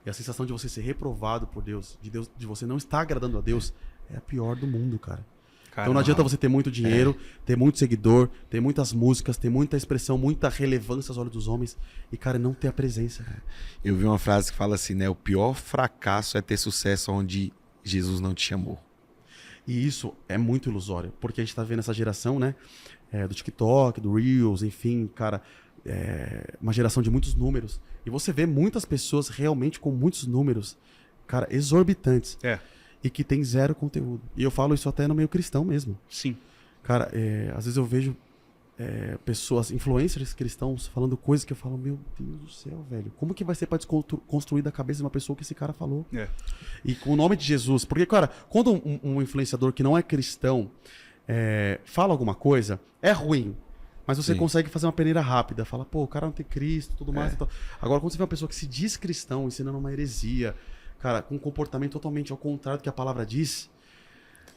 Speaker 3: E a sensação de você ser reprovado por Deus, de você não estar agradando a Deus, é a pior do mundo, cara. Então não adianta você ter muito dinheiro, ter muito seguidor, ter muitas músicas, ter muita expressão, muita relevância aos olhos dos homens e, cara, não ter a presença.
Speaker 2: Eu vi uma frase que fala assim, né? O pior fracasso é ter sucesso onde Jesus não te chamou.
Speaker 3: E isso é muito ilusório, porque a gente tá vendo essa geração, né? Do TikTok, do Reels, enfim, cara, uma geração de muitos números. E você vê muitas pessoas realmente com muitos números, cara, exorbitantes. E que tem zero conteúdo. E eu falo isso até no meio cristão mesmo.
Speaker 1: Sim.
Speaker 3: Cara, às vezes eu vejo pessoas, influencers cristãos, falando coisas que eu falo, meu Deus do céu, velho. Como que vai ser pra desconstruir da cabeça de uma pessoa o que esse cara falou? E com o nome de Jesus. Porque, cara, quando um influenciador que não é cristão fala alguma coisa, é ruim. Mas você consegue fazer uma peneira rápida. Fala, pô, o cara não tem Cristo, tudo mais. E tal. Agora, quando você vê uma pessoa que se diz cristão, ensinando uma heresia, cara, com um comportamento totalmente ao contrário do que a palavra diz.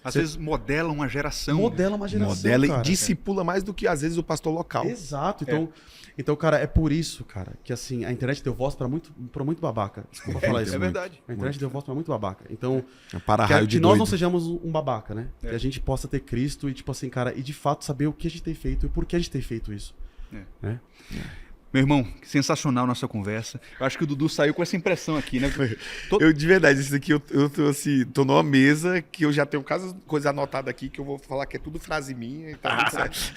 Speaker 1: Às vezes modela uma geração.
Speaker 3: Modela uma geração,
Speaker 2: Modela
Speaker 3: cara.
Speaker 2: e discipula mais do que, às vezes, o pastor local.
Speaker 3: Exato. Então, cara, é por isso, cara, que assim, a internet deu voz pra muito babaca. Desculpa falar isso.
Speaker 1: É verdade.
Speaker 3: A internet deu voz pra muito babaca. Então,
Speaker 2: que
Speaker 3: nós não sejamos um babaca, né? Que a gente possa ter Cristo e, tipo assim, cara, e de fato saber o que a gente tem feito e por que a gente tem feito isso. Né?
Speaker 1: Meu irmão, sensacional nossa conversa. Eu acho que o Dudu saiu com essa impressão aqui, né?
Speaker 2: Eu, de verdade, isso aqui, eu tô numa mesa que eu já tenho coisa anotada aqui que eu vou falar que é tudo frase minha. Então,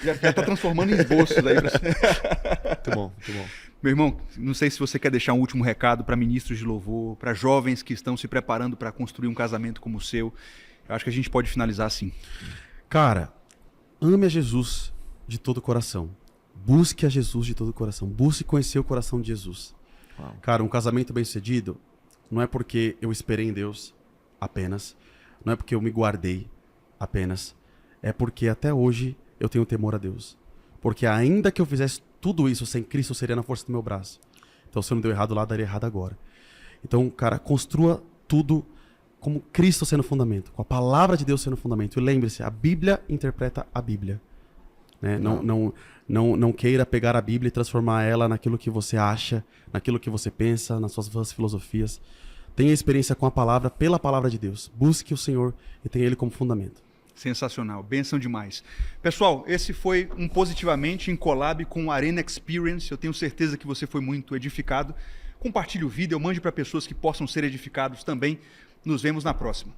Speaker 1: já tá transformando em esboços aí.
Speaker 2: Muito bom, muito bom.
Speaker 1: Meu irmão, não sei se você quer deixar um último recado para ministros de louvor, para jovens que estão se preparando para construir um casamento como o seu. Eu acho que a gente pode finalizar assim.
Speaker 3: Cara, ame a Jesus de todo o coração. Busque a Jesus de todo o coração. Busque conhecer o coração de Jesus.
Speaker 2: Uau.
Speaker 3: Cara, um casamento bem sucedido não é porque eu esperei em Deus apenas. Não é porque eu me guardei apenas. É porque até hoje eu tenho temor a Deus. Porque ainda que eu fizesse tudo isso sem Cristo, eu seria na força do meu braço. Então se eu não deu errado lá, daria errado agora. Então, cara, construa tudo como Cristo sendo o fundamento. Com a palavra de Deus sendo o fundamento. E lembre-se, a Bíblia interpreta a Bíblia. Né? Não queira pegar a Bíblia e transformar ela naquilo que você acha, naquilo que você pensa, nas suas filosofias. Tenha experiência com a palavra, pela palavra de Deus. Busque o Senhor e tenha Ele como fundamento.
Speaker 1: Sensacional, bênção demais. Pessoal, esse foi um Positivamente em collab com o Arena Experience. Eu tenho certeza que você foi muito edificado. Compartilhe o vídeo, mande para pessoas que possam ser edificados também. Nos vemos na próxima.